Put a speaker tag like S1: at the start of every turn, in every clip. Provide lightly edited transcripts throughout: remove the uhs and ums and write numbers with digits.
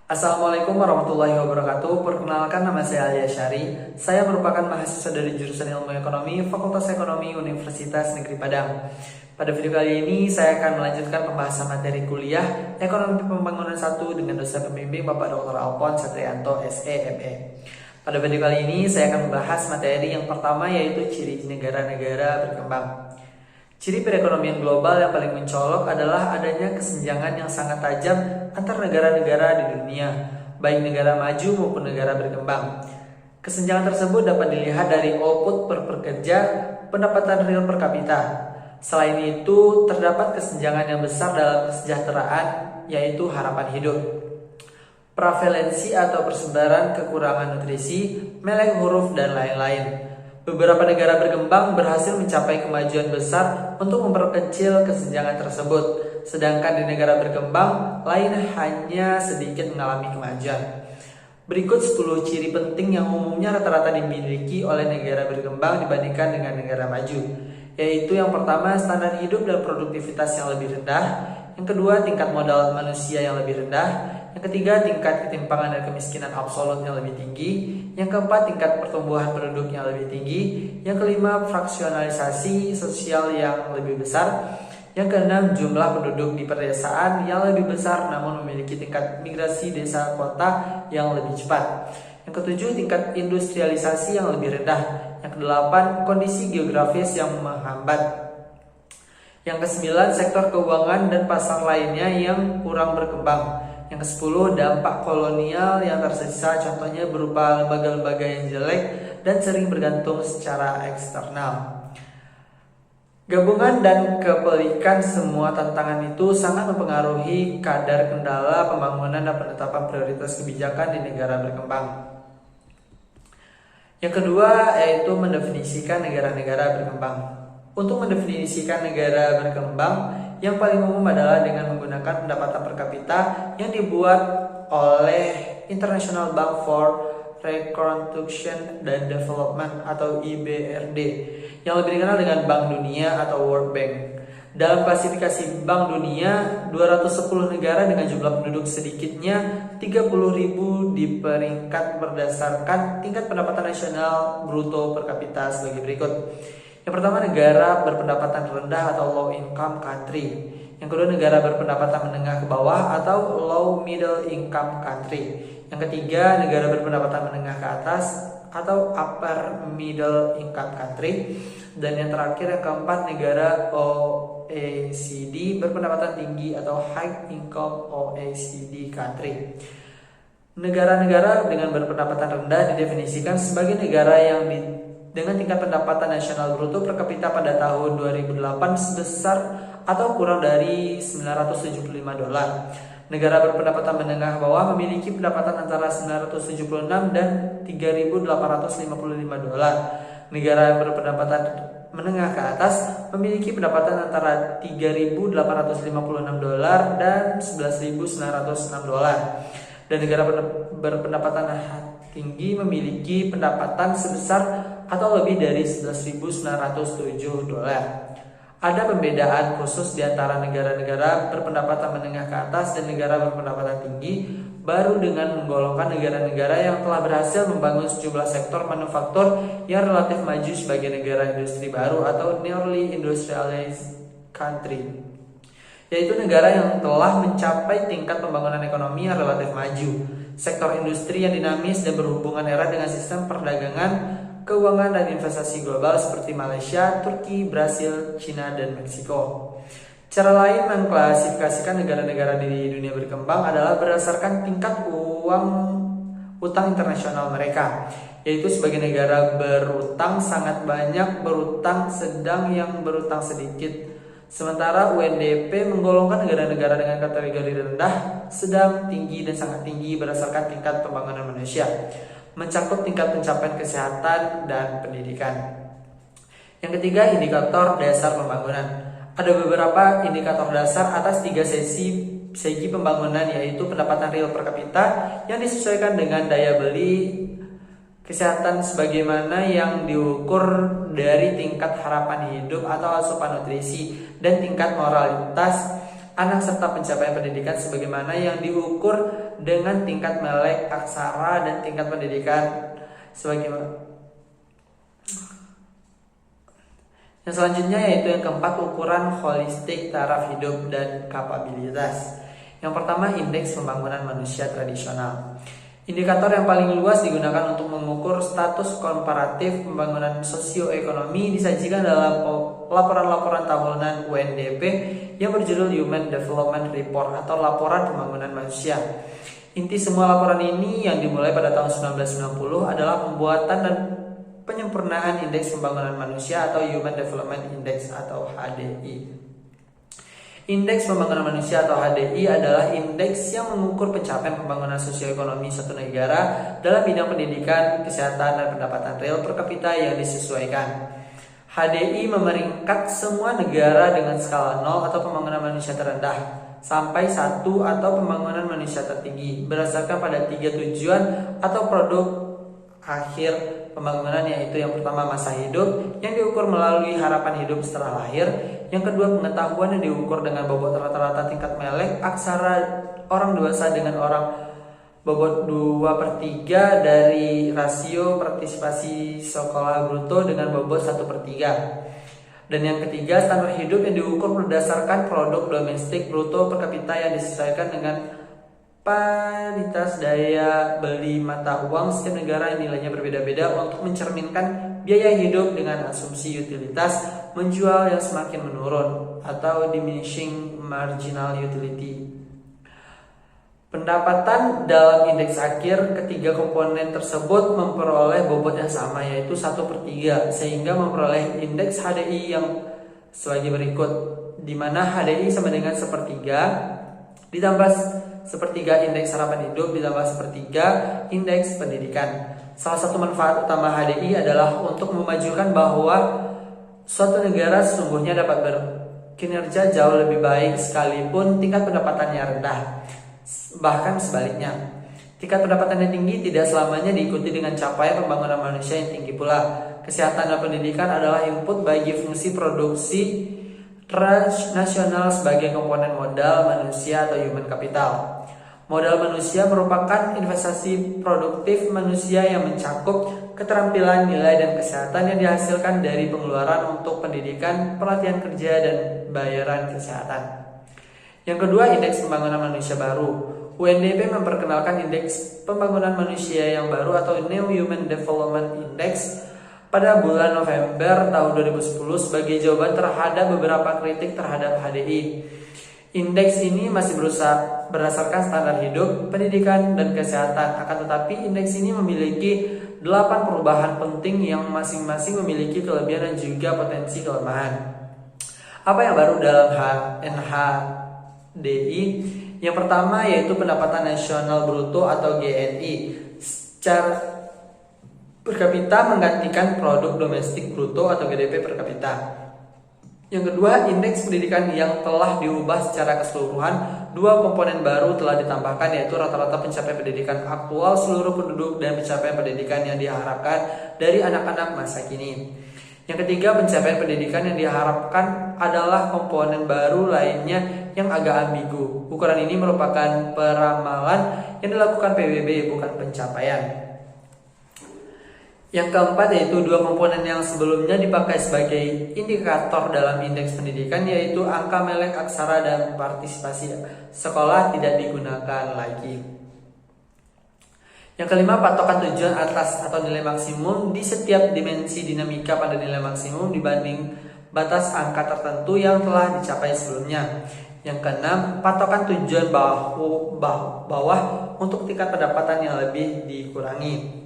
S1: Assalamualaikum warahmatullahi wabarakatuh. Perkenalkan, nama saya Alia Syari. Saya merupakan mahasiswa dari jurusan Ilmu Ekonomi, Fakultas Ekonomi Universitas Negeri Padang. Pada video kali ini saya akan melanjutkan pembahasan materi kuliah Ekonomi Pembangunan 1 dengan dosen pembimbing Bapak Dr. Alphonse Satrianto, SE.ME. Pada video kali ini saya akan membahas materi yang pertama, yaitu ciri negara-negara berkembang. Ciri perekonomian global yang paling mencolok adalah adanya kesenjangan yang sangat tajam antar negara-negara di dunia, baik negara maju maupun negara berkembang. Kesenjangan tersebut dapat dilihat dari output per pekerja, pendapatan real per kapita. Selain itu, terdapat kesenjangan yang besar dalam kesejahteraan, yaitu harapan hidup, prevalensi atau persebaran kekurangan nutrisi, melek huruf, dan lain-lain. Beberapa negara berkembang berhasil mencapai kemajuan besar untuk memperkecil kesenjangan tersebut, sedangkan di negara berkembang lain hanya sedikit mengalami kemajuan. Berikut 10 ciri penting yang umumnya rata-rata dimiliki oleh negara berkembang dibandingkan dengan negara maju, yaitu yang pertama, standar hidup dan produktivitas yang lebih rendah. Yang kedua, tingkat modal manusia yang lebih rendah. Yang ketiga, tingkat ketimpangan dan kemiskinan absolut yang lebih tinggi. Yang keempat, tingkat pertumbuhan penduduk yang lebih tinggi. Yang kelima, fraksionalisasi sosial yang lebih besar. Yang keenam, jumlah penduduk di pedesaan yang lebih besar namun memiliki tingkat migrasi desa kota yang lebih cepat. Yang ketujuh, tingkat industrialisasi yang lebih rendah. Yang kedelapan, kondisi geografis yang menghambat. Yang kesembilan, sektor keuangan dan pasar lainnya yang kurang berkembang. Yang ke-10, dampak kolonial yang tersisa, contohnya berupa lembaga-lembaga yang jelek dan sering bergantung secara eksternal. Gabungan dan kepelikan semua tantangan itu sangat mempengaruhi kadar kendala pembangunan dan penetapan prioritas kebijakan di negara berkembang. Yang kedua, yaitu mendefinisikan negara-negara berkembang. Untuk mendefinisikan negara berkembang, yang paling umum adalah dengan menggunakan pendapatan per kapita yang dibuat oleh International Bank for Reconstruction and Development atau IBRD, yang lebih dikenal dengan Bank Dunia atau World Bank. Dalam klasifikasi Bank Dunia, 210 negara dengan jumlah penduduk sedikitnya 30.000 di peringkat berdasarkan tingkat pendapatan nasional bruto per kapita sebagai berikut. Yang pertama, negara berpendapatan rendah atau low income country. Yang kedua, negara berpendapatan menengah ke bawah atau low middle income country. Yang ketiga, negara berpendapatan menengah ke atas atau upper middle income country. Dan yang terakhir, yang keempat, negara OECD berpendapatan tinggi atau high income OECD country. Negara-negara dengan berpendapatan rendah didefinisikan sebagai negara yang dengan tingkat pendapatan nasional bruto per kapita pada tahun 2008 sebesar atau kurang dari $975. Negara berpendapatan menengah ke bawah memiliki pendapatan antara $976 dan $3.855. Negara yang berpendapatan menengah ke atas memiliki pendapatan antara $3.856 dan $11.906. Dan negara berpendapatan tinggi memiliki pendapatan sebesar atau lebih dari $11.907. Ada pembedaan khusus di antara negara-negara berpendapatan menengah ke atas dan negara berpendapatan tinggi baru dengan menggolongkan negara-negara yang telah berhasil membangun sejumlah sektor manufaktur yang relatif maju sebagai negara industri baru atau nearly industrialized country, yaitu negara yang telah mencapai tingkat pembangunan ekonomi yang relatif maju, sektor industri yang dinamis dan berhubungan erat dengan sistem perdagangan, keuangan, dan investasi global seperti Malaysia, Turki, Brasil, Cina, dan Meksiko. Cara lain mengklasifikasikan negara-negara di dunia berkembang adalah berdasarkan tingkat utang internasional mereka, yaitu sebagai negara berutang sangat banyak, berutang sedang, yang berutang sedikit. Sementara UNDP menggolongkan negara-negara dengan kategori rendah, sedang, tinggi, dan sangat tinggi berdasarkan tingkat pembangunan manusia, mencakup tingkat pencapaian kesehatan dan pendidikan. Yang ketiga, indikator dasar pembangunan. Ada beberapa indikator dasar atas 3 segi pembangunan, yaitu pendapatan real per kapita yang disesuaikan dengan daya beli, kesehatan sebagaimana yang diukur dari tingkat harapan hidup atau asupan nutrisi, dan tingkat moralitas anak serta pencapaian pendidikan sebagaimana yang diukur dengan tingkat melek aksara dan tingkat pendidikan sebagaimana. Yang selanjutnya yaitu yang keempat, ukuran holistik taraf hidup dan kapabilitas. Yang pertama, indeks pembangunan manusia tradisional. Indikator yang paling luas digunakan untuk mengukur status komparatif pembangunan sosioekonomi disajikan dalam laporan-laporan tahunan UNDP yang berjudul Human Development Report atau Laporan Pembangunan Manusia. Inti semua laporan ini yang dimulai pada tahun 1990 adalah pembuatan dan penyempurnaan Indeks Pembangunan Manusia atau Human Development Index atau HDI. Indeks Pembangunan Manusia atau HDI adalah indeks yang mengukur pencapaian pembangunan sosioekonomi suatu negara dalam bidang pendidikan, kesehatan, dan pendapatan real per kapita yang disesuaikan. HDI memeringkat semua negara dengan skala 0 atau pembangunan manusia terendah sampai 1 atau pembangunan manusia tertinggi berdasarkan pada 3 tujuan atau produk akhir pembangunan, yaitu yang pertama masa hidup yang diukur melalui harapan hidup setelah lahir, yang kedua pengetahuan yang diukur dengan bobot rata-rata tingkat melek aksara orang dewasa dengan orang bobot 2/3 dari rasio partisipasi sekolah bruto dengan bobot 1/3. Dan yang ketiga, standar hidup yang diukur berdasarkan produk domestik bruto per kapita yang disesuaikan dengan paritas daya beli mata uang setiap negara yang nilainya berbeda-beda untuk mencerminkan biaya hidup dengan asumsi utilitas menjual yang semakin menurun atau diminishing marginal utility. Pendapatan dalam indeks akhir ketiga komponen tersebut memperoleh bobot yang sama, yaitu 1/3, sehingga memperoleh indeks HDI yang sebagai berikut, di mana HDI sama dengan 1/3 ditambah 1/3 indeks harapan hidup ditambah 1/3 indeks pendidikan. Salah satu manfaat utama HDI adalah untuk memajukan bahwa suatu negara sesungguhnya dapat berkinerja jauh lebih baik sekalipun tingkat pendapatannya rendah. Bahkan sebaliknya, tingkat pendapatan yang tinggi tidak selamanya diikuti dengan capaian pembangunan manusia yang tinggi pula. Kesehatan dan pendidikan adalah input bagi fungsi produksi nasional sebagai komponen modal manusia atau human capital. Modal manusia merupakan investasi produktif manusia yang mencakup keterampilan, nilai, dan kesehatan yang dihasilkan dari pengeluaran untuk pendidikan, pelatihan kerja, dan bayaran kesehatan. Yang kedua, indeks pembangunan manusia baru. UNDP memperkenalkan indeks pembangunan manusia yang baru atau New Human Development Index pada bulan November tahun 2010 sebagai jawaban terhadap beberapa kritik terhadap HDI. Indeks ini masih berdasarkan standar hidup, pendidikan, dan kesehatan. Akan tetapi indeks ini memiliki 8 perubahan penting yang masing-masing memiliki kelebihan dan juga potensi kelemahan. Apa yang baru dalam NHDI? Yang pertama yaitu pendapatan nasional bruto atau GNI secara per kapita menggantikan produk domestik bruto atau GDP per kapita. Yang kedua, indeks pendidikan yang telah diubah secara keseluruhan. Dua komponen baru telah ditambahkan, yaitu rata-rata pencapaian pendidikan aktual seluruh penduduk dan pencapaian pendidikan yang diharapkan dari anak-anak masa kini. Yang ketiga, pencapaian pendidikan yang diharapkan adalah komponen baru lainnya yang agak ambigu. Ukuran ini merupakan peramalan yang dilakukan PBB, bukan pencapaian. Yang keempat yaitu dua komponen yang sebelumnya dipakai sebagai indikator dalam indeks pendidikan, yaitu angka melek aksara dan partisipasi sekolah tidak digunakan lagi. Yang kelima, patokan tujuan atas atau nilai maksimum di setiap dimensi dinamika pada nilai maksimum dibanding batas angka tertentu yang telah dicapai sebelumnya. Yang keenam, patokan tujuan bawah untuk tingkat pendapatan yang lebih dikurangi.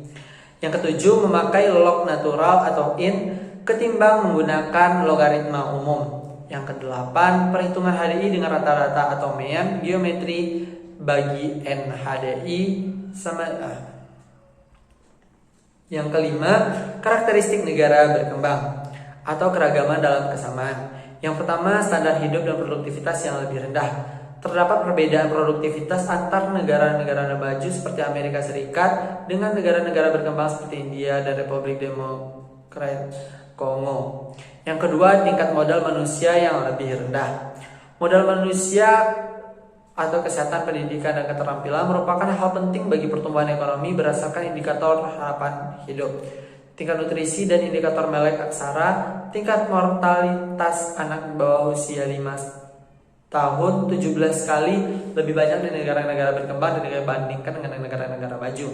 S1: Yang ketujuh, memakai log natural atau in ketimbang menggunakan logaritma umum. Yang kedelapan, perhitungan HDI dengan rata-rata atau mean geometri bagi NHDI sama. Yang kelima, karakteristik negara berkembang atau keragaman dalam kesamaan. Yang pertama, standar hidup dan produktivitas yang lebih rendah. Terdapat perbedaan produktivitas antar negara-negara maju seperti Amerika Serikat dengan negara-negara berkembang seperti India dan Republik Demokratik Kongo. Yang kedua, tingkat modal manusia yang lebih rendah. Modal manusia atau kesehatan, pendidikan, dan keterampilan merupakan hal penting bagi pertumbuhan ekonomi berdasarkan indikator harapan hidup, tingkat nutrisi, dan indikator melek aksara. Tingkat mortalitas anak di bawah usia 5 tahun 17 kali lebih banyak di negara-negara berkembang dibandingkan dengan negara-negara maju.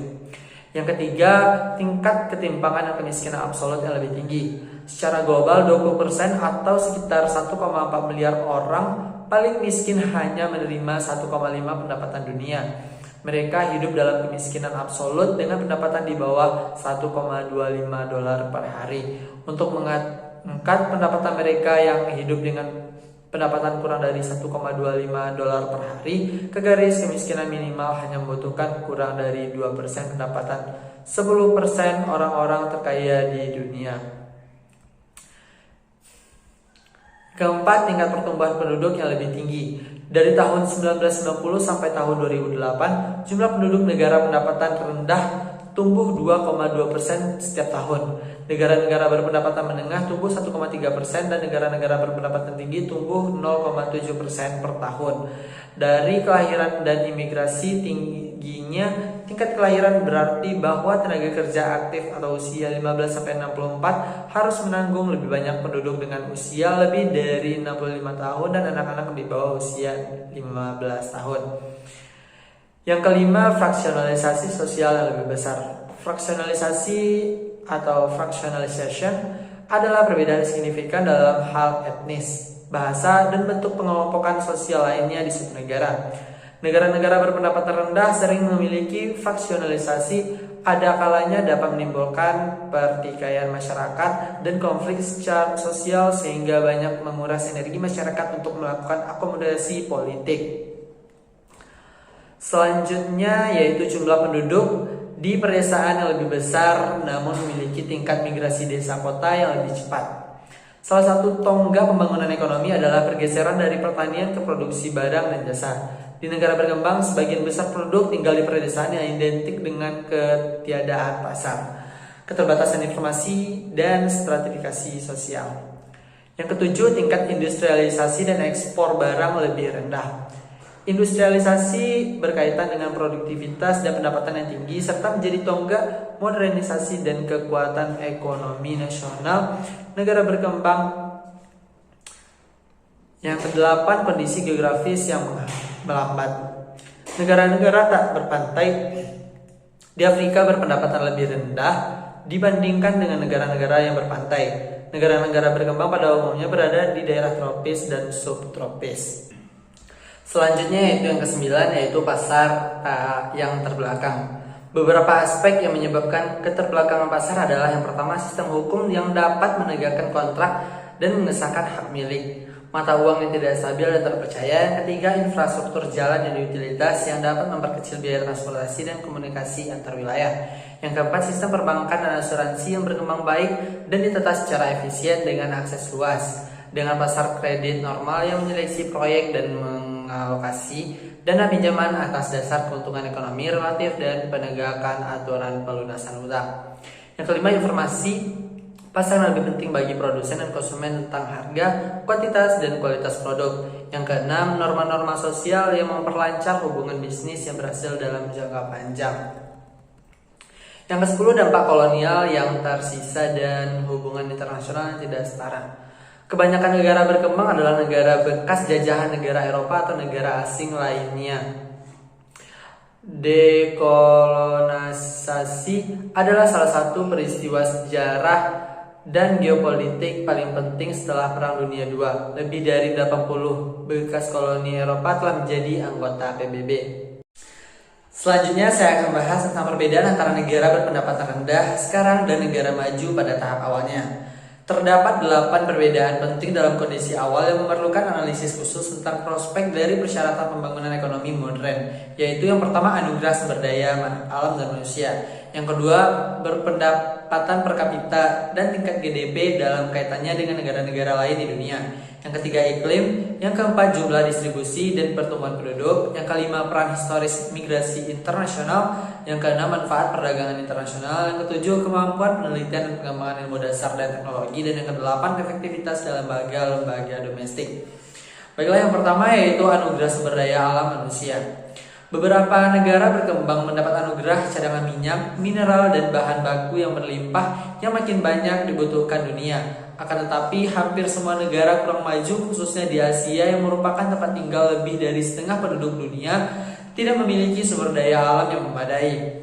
S1: Yang ketiga, tingkat ketimpangan dan kemiskinan absolut yang lebih tinggi. Secara global, 20% atau sekitar 1,4 miliar orang paling miskin hanya menerima 1,5 pendapatan dunia. Mereka hidup dalam kemiskinan absolut dengan pendapatan di bawah 1,25 dolar per hari. Untuk mengangkat pendapatan mereka yang hidup dengan pendapatan kurang dari 1,25 dolar per hari ke garis kemiskinan minimal hanya membutuhkan kurang dari 2% pendapatan 10% orang-orang terkaya di dunia. Keempat, tingkat pertumbuhan penduduk yang lebih tinggi. Dari tahun 1990 sampai tahun 2008, jumlah penduduk negara pendapatan rendah tumbuh 2,2% setiap tahun. Negara-negara berpendapatan menengah tumbuh 1,3% dan negara-negara berpendapatan tinggi tumbuh 0,7% per tahun. Dari kelahiran dan imigrasi, tingginya tingkat kelahiran berarti bahwa tenaga kerja aktif atau usia 15-64 harus menanggung lebih banyak penduduk dengan usia lebih dari 65 tahun dan anak-anak di bawah usia 15 tahun. Yang kelima, fraksionalisasi sosial yang lebih besar. Fraksionalisasi atau fractionalization adalah perbedaan signifikan dalam hal etnis, bahasa, dan bentuk pengelompokan sosial lainnya di suatu negara. Negara-negara berpendapatan rendah sering memiliki fraksionalisasi, ada kalanya dapat menimbulkan pertikaian masyarakat dan konflik secara sosial sehingga banyak menguras energi masyarakat untuk melakukan akomodasi politik. Selanjutnya yaitu jumlah penduduk di pedesaan yang lebih besar namun memiliki tingkat migrasi desa kota yang lebih cepat. Salah satu tonggak pembangunan ekonomi adalah pergeseran dari pertanian ke produksi barang dan jasa. Di negara berkembang, sebagian besar penduduk tinggal di pedesaan yang identik dengan ketiadaan pasar, keterbatasan informasi, dan stratifikasi sosial. Yang ketujuh, tingkat industrialisasi dan ekspor barang lebih rendah. Industrialisasi berkaitan dengan produktivitas dan pendapatan yang tinggi serta menjadi tonggak modernisasi dan kekuatan ekonomi nasional negara berkembang. Yang kedelapan, kondisi geografis yang melambat. Negara-negara tak berpantai di Afrika berpendapatan lebih rendah dibandingkan dengan negara-negara yang berpantai. Negara-negara berkembang pada umumnya berada di daerah tropis dan subtropis. Selanjutnya yaitu yang kesembilan, yaitu pasar yang terbelakang. Beberapa aspek yang menyebabkan keterbelakangan pasar adalah yang pertama, sistem hukum yang dapat menegakkan kontrak dan mengesahkan hak milik, mata uang yang tidak stabil dan terpercaya. Yang ketiga, infrastruktur jalan dan utilitas yang dapat memperkecil biaya transportasi dan komunikasi antar wilayah. Yang keempat, sistem perbankan dan asuransi yang berkembang baik dan ditata secara efisien dengan akses luas, dengan pasar kredit normal yang menyeleksi proyek dan mengalokasi dana pinjaman atas dasar keuntungan ekonomi relatif dan penegakan aturan pelunasan utang. Yang kelima, informasi pasar yang lebih penting bagi produsen dan konsumen tentang harga, kuantitas, dan kualitas produk. Yang keenam, norma-norma sosial yang memperlancar hubungan bisnis yang berhasil dalam jangka panjang. Yang ke-10, dampak kolonial yang tersisa dan hubungan internasional yang tidak setara. Kebanyakan negara berkembang adalah negara bekas jajahan negara Eropa atau negara asing lainnya. Dekolonisasi adalah salah satu peristiwa sejarah dan geopolitik paling penting setelah Perang Dunia II. Lebih dari 80 bekas koloni Eropa telah menjadi anggota PBB. Selanjutnya saya akan bahas tentang perbedaan antara negara berpendapatan rendah sekarang dan negara maju pada tahap awalnya. Terdapat 8 perbedaan penting dalam kondisi awal yang memerlukan analisis khusus tentang prospek dari persyaratan pembangunan ekonomi modern, yaitu yang pertama, anugerah sumber daya alam dan manusia. Yang kedua, berpendapatan per kapita dan tingkat GDP dalam kaitannya dengan negara-negara lain di dunia. Yang ketiga, iklim. Yang keempat, jumlah distribusi dan pertumbuhan penduduk. Yang kelima, peran historis migrasi internasional. Yang keenam, manfaat perdagangan internasional. Yang ketujuh, kemampuan penelitian dan pengembangan ilmu dasar dan teknologi. Dan yang kedelapan, efektivitas dalam lembaga domestik. Baiklah, yang pertama yaitu anugerah sumber daya alam manusia. Beberapa negara berkembang mendapat anugerah cadangan minyak, mineral, dan bahan baku yang berlimpah yang makin banyak dibutuhkan dunia. Akan tetapi, hampir semua negara kurang maju, khususnya di Asia yang merupakan tempat tinggal lebih dari setengah penduduk dunia, tidak memiliki sumber daya alam yang memadai.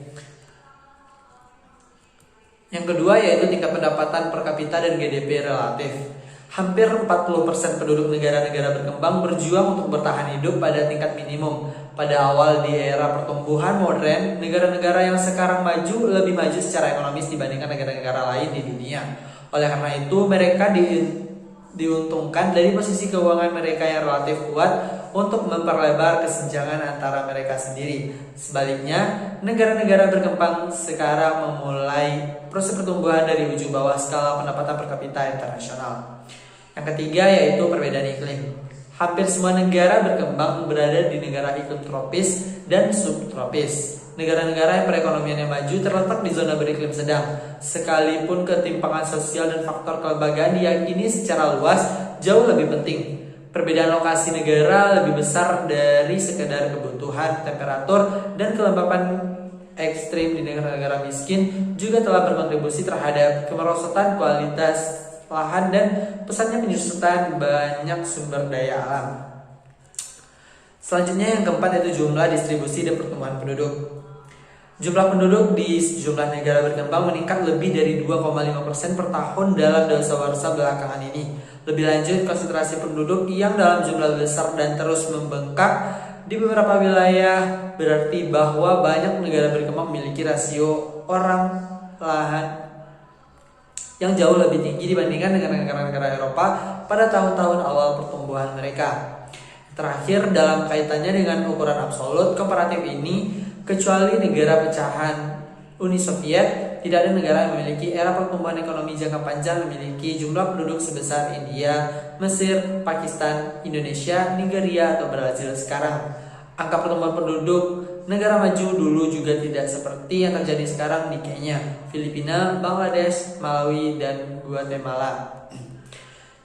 S1: Yang kedua yaitu tingkat pendapatan per kapita dan GDP relatif. Hampir 40% penduduk negara-negara berkembang berjuang untuk bertahan hidup pada tingkat minimum. Pada awal di era pertumbuhan modern, negara-negara yang sekarang maju lebih maju secara ekonomis dibandingkan negara-negara lain di dunia. Oleh karena itu, mereka diuntungkan dari posisi keuangan mereka yang relatif kuat untuk memperlebar kesenjangan antara mereka sendiri. Sebaliknya, negara-negara berkembang sekarang memulai proses pertumbuhan dari ujung bawah skala pendapatan per kapita internasional. Yang ketiga yaitu perbedaan iklim. Hampir semua negara berkembang berada di negara iklim tropis dan subtropis. Negara-negara yang perekonomiannya maju terletak di zona beriklim sedang. Sekalipun ketimpangan sosial dan faktor kelembagaan diyakini secara luas jauh lebih penting. Perbedaan lokasi negara lebih besar dari sekedar kebutuhan temperatur dan kelembapan ekstrim di negara-negara miskin juga telah berkontribusi terhadap kemerosotan kualitas lahan dan pesatnya penyusutan banyak sumber daya alam. Selanjutnya yang keempat yaitu jumlah, distribusi, dan pertumbuhan penduduk. Jumlah penduduk di sejumlah negara berkembang meningkat lebih dari 2,5% per tahun dalam dasawarsa belakangan ini. Lebih lanjut, konsentrasi penduduk yang dalam jumlah besar dan terus membengkak di beberapa wilayah berarti bahwa banyak negara berkembang memiliki rasio orang lahan yang jauh lebih tinggi dibandingkan dengan negara-negara Eropa pada tahun-tahun awal pertumbuhan mereka. Terakhir, dalam kaitannya dengan ukuran absolut komparatif ini, kecuali negara pecahan Uni Soviet, tidak ada negara yang memiliki era pertumbuhan ekonomi jangka panjang memiliki jumlah penduduk sebesar India, Mesir, Pakistan, Indonesia, Nigeria, atau Brazil sekarang. Angka pertumbuhan penduduk negara maju dulu juga tidak seperti yang terjadi sekarang di Kenya, Filipina, Bangladesh, Malawi, dan Guatemala.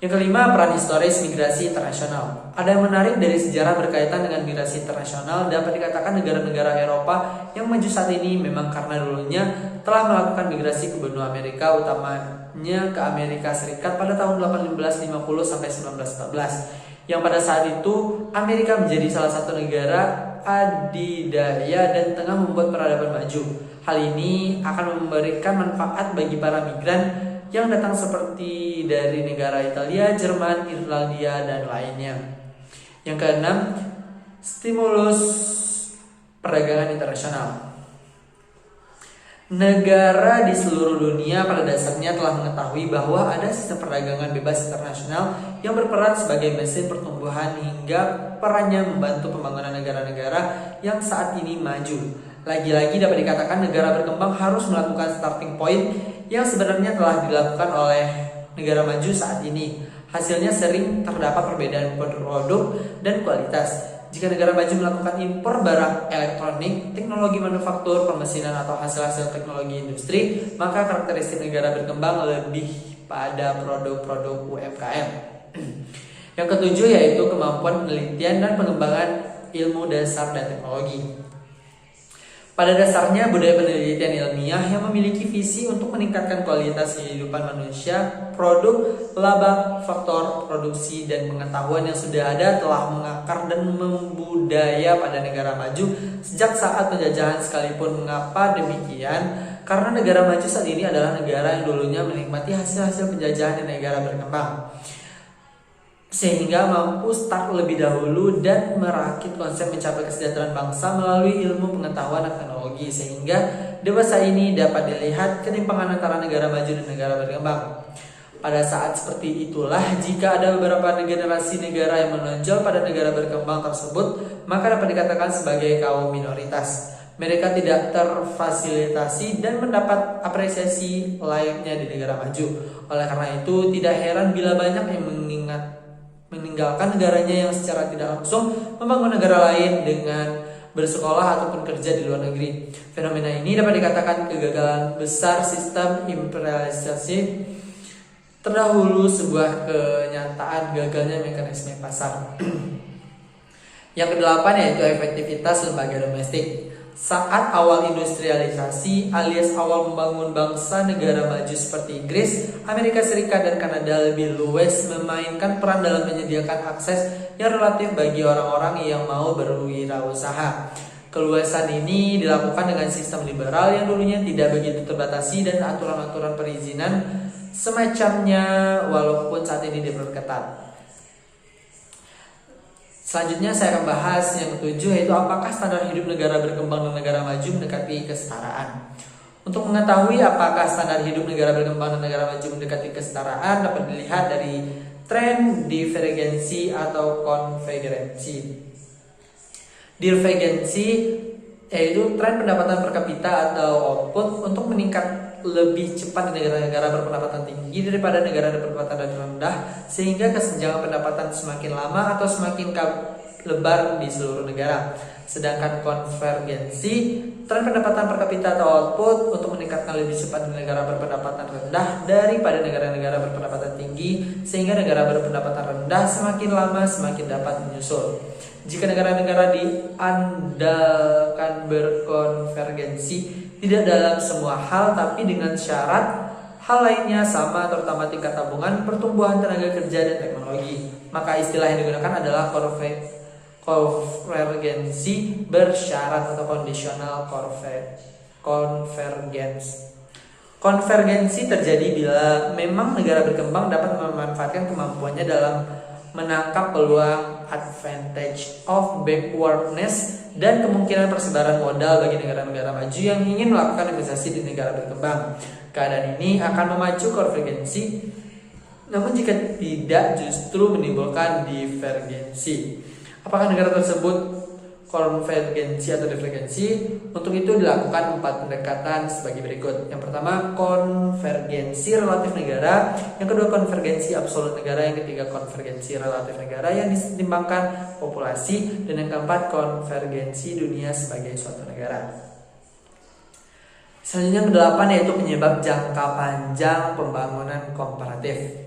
S1: Yang kelima, peran historis migrasi internasional. Ada yang menarik dari sejarah berkaitan dengan migrasi internasional. Dapat dikatakan negara-negara Eropa yang maju saat ini memang karena dulunya telah melakukan migrasi ke benua Amerika, utamanya ke Amerika Serikat pada tahun 1850 sampai 1914. Yang pada saat itu Amerika menjadi salah satu negara adidaya dan tengah membuat peradaban maju. Hal ini akan memberikan manfaat bagi para migran yang datang seperti dari negara Italia, Jerman, Irlandia, dan lainnya. Yang keenam, stimulus perdagangan internasional. Negara di seluruh dunia pada dasarnya telah mengetahui bahwa ada sistem perdagangan bebas internasional yang berperan sebagai mesin pertumbuhan hingga perannya membantu pembangunan negara-negara yang saat ini maju. Lagi-lagi dapat dikatakan negara berkembang harus melakukan starting point yang sebenarnya telah dilakukan oleh negara maju saat ini. Hasilnya sering terdapat perbedaan produk dan kualitas. Jika negara maju melakukan impor barang elektronik, teknologi manufaktur, pemesinan, atau hasil-hasil teknologi industri, maka karakteristik negara berkembang lebih pada produk-produk UMKM. Yang ketujuh yaitu kemampuan penelitian dan pengembangan ilmu dasar dan teknologi. Pada dasarnya, budaya penelitian ilmiah yang memiliki visi untuk meningkatkan kualitas kehidupan manusia, produk, laba, faktor produksi, dan pengetahuan yang sudah ada telah mengakar dan membudaya pada negara maju sejak saat penjajahan sekalipun. Mengapa demikian? Karena negara maju saat ini adalah negara yang dulunya menikmati hasil-hasil penjajahan di negara berkembang, sehingga mampu start lebih dahulu dan merakit konsep mencapai kesejahteraan bangsa melalui ilmu pengetahuan dan teknologi, sehingga dewasa ini dapat dilihat ketimpangan antara negara maju dan negara berkembang. Pada saat seperti itulah, jika ada beberapa generasi negara yang menonjol pada negara berkembang tersebut, maka dapat dikatakan sebagai kaum minoritas. Mereka tidak terfasilitasi dan mendapat apresiasi layaknya di negara maju. Oleh karena itu, tidak heran bila banyak yang meninggalkan negaranya yang secara tidak langsung membangun negara lain dengan bersekolah ataupun kerja di luar negeri. Fenomena ini dapat dikatakan kegagalan besar sistem imperialisasi Terdahulu sebuah kenyataan gagalnya mekanisme pasar. Yang kedelapan yaitu efektivitas lembaga domestik. Saat awal industrialisasi alias awal membangun bangsa negara maju seperti Inggris, Amerika Serikat, dan Kanada lebih luas memainkan peran dalam menyediakan akses yang relatif bagi orang-orang yang mau berwirausaha. Keluasan ini dilakukan dengan sistem liberal yang dulunya tidak begitu terbatasi dan aturan-aturan perizinan semacamnya walaupun saat ini diperketat. Selanjutnya saya akan bahas yang ketujuh yaitu apakah standar hidup negara berkembang dan negara maju mendekati kesetaraan. Untuk mengetahui apakah standar hidup negara berkembang dan negara maju mendekati kesetaraan dapat dilihat dari tren divergensi atau konvergensi. Divergensi yaitu tren pendapatan per kapita atau output untuk meningkat lebih cepat di negara-negara berpendapatan tinggi daripada negara berpendapatan rendah, sehingga kesenjangan pendapatan semakin lama atau semakin lebar di seluruh negara. Sedangkan konvergensi, tren pendapatan per kapita atau output untuk meningkatkan lebih cepat di negara berpendapatan rendah daripada negara-negara berpendapatan tinggi, sehingga negara berpendapatan rendah semakin lama semakin dapat menyusul. Jika negara-negara diandalkan berkonvergensi tidak dalam semua hal tapi dengan syarat hal lainnya sama, terutama tingkat tabungan, pertumbuhan tenaga kerja, dan teknologi, maka istilah yang digunakan adalah konvergensi bersyarat atau conditional convergence. Konvergensi terjadi bila memang negara berkembang dapat memanfaatkan kemampuannya dalam menangkap peluang advantage of backwardness dan kemungkinan persebaran modal bagi negara-negara maju yang ingin melakukan investasi di negara berkembang. Keadaan ini akan memacu konvergensi, namun jika tidak justru menimbulkan divergensi. Apakah negara tersebut konvergensi atau divergensi? Untuk itu dilakukan 4 pendekatan sebagai berikut. Yang pertama, konvergensi relatif negara. Yang kedua, konvergensi absolut negara. Yang ketiga, konvergensi relatif negara yang ditimbangkan populasi. Dan yang keempat, konvergensi dunia sebagai suatu negara. Selanjutnya yang kedelapan yaitu penyebab jangka panjang pembangunan komparatif.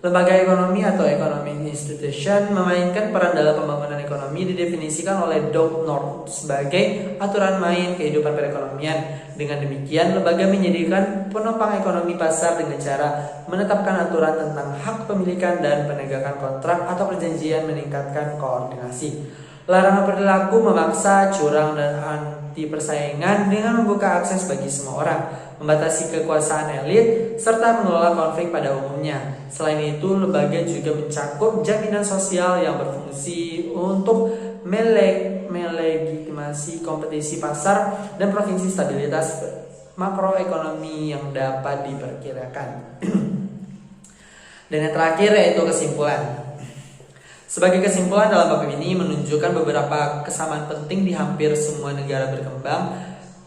S1: Lembaga ekonomi atau economic institution memainkan peran dalam pembangunan ekonomi didefinisikan oleh Doug North sebagai aturan main kehidupan perekonomian. Dengan demikian, lembaga menyediakan penopang ekonomi pasar dengan cara menetapkan aturan tentang hak pemilikan dan penegakan kontrak atau perjanjian, meningkatkan koordinasi. Larangan perilaku memaksa, curang, dan anti persaingan dengan membuka akses bagi semua orang, membatasi kekuasaan elit, serta mengelola konflik pada umumnya. Selain itu, lembaga juga mencakup jaminan sosial yang berfungsi untuk melegitimasi kompetisi pasar dan provinsi stabilitas makroekonomi yang dapat diperkirakan. Dan yang terakhir yaitu kesimpulan. Sebagai kesimpulan, dalam bab ini menunjukkan beberapa kesamaan penting di hampir semua negara berkembang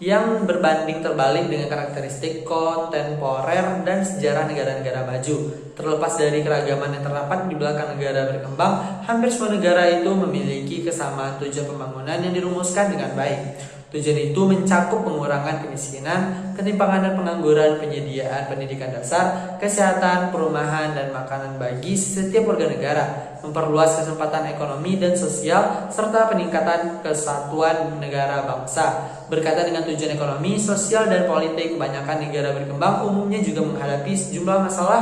S1: yang berbanding terbalik dengan karakteristik kontemporer dan sejarah negara-negara maju. Terlepas dari keragaman yang terdapat di belakang negara berkembang, hampir semua negara itu memiliki kesamaan tujuan pembangunan yang dirumuskan dengan baik. Tujuan itu mencakup pengurangan kemiskinan, ketimpangan dan pengangguran, penyediaan pendidikan dasar, kesehatan, perumahan, dan makanan bagi setiap warga negara, memperluas kesempatan ekonomi dan sosial, serta peningkatan kesatuan negara bangsa. Berkaitan dengan tujuan ekonomi, sosial, dan politik, kebanyakan negara berkembang umumnya juga menghadapi sejumlah masalah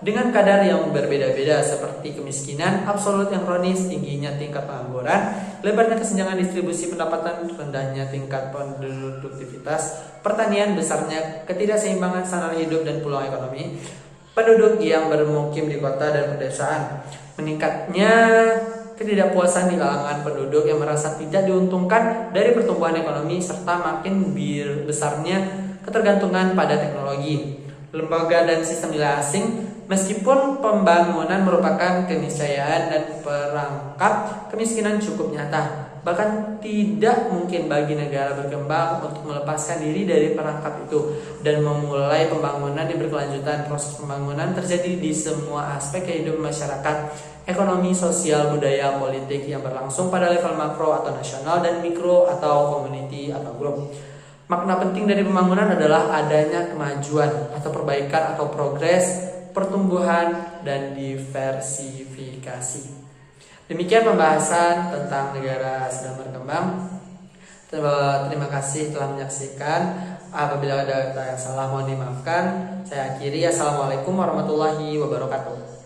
S1: dengan kadar yang berbeda-beda seperti kemiskinan absolut yang kronis, tingginya tingkat pengangguran, lebarnya kesenjangan distribusi pendapatan, rendahnya tingkat produktivitas pertanian, besarnya ketidakseimbangan standar hidup dan peluang ekonomi penduduk yang bermukim di kota dan pedesaan, meningkatnya ketidakpuasan di kalangan penduduk yang merasa tidak diuntungkan dari pertumbuhan ekonomi, serta makin besarnya ketergantungan pada teknologi, lembaga, dan sistem nilai asing. Meskipun pembangunan merupakan keniscayaan dan perangkap kemiskinan cukup nyata, bahkan tidak mungkin bagi negara berkembang untuk melepaskan diri dari perangkap itu dan memulai pembangunan di berkelanjutan. Proses pembangunan terjadi di semua aspek kehidupan masyarakat, ekonomi, sosial, budaya, politik yang berlangsung pada level makro atau nasional dan mikro atau community atau grup. Makna penting dari pembangunan adalah adanya kemajuan atau perbaikan atau progres pertumbuhan, dan diversifikasi. Demikian pembahasan tentang negara sedang berkembang. Terima kasih telah menyaksikan. Apabila ada kata yang salah mohon dimaafkan. Saya akhiri. Assalamualaikum warahmatullahi wabarakatuh.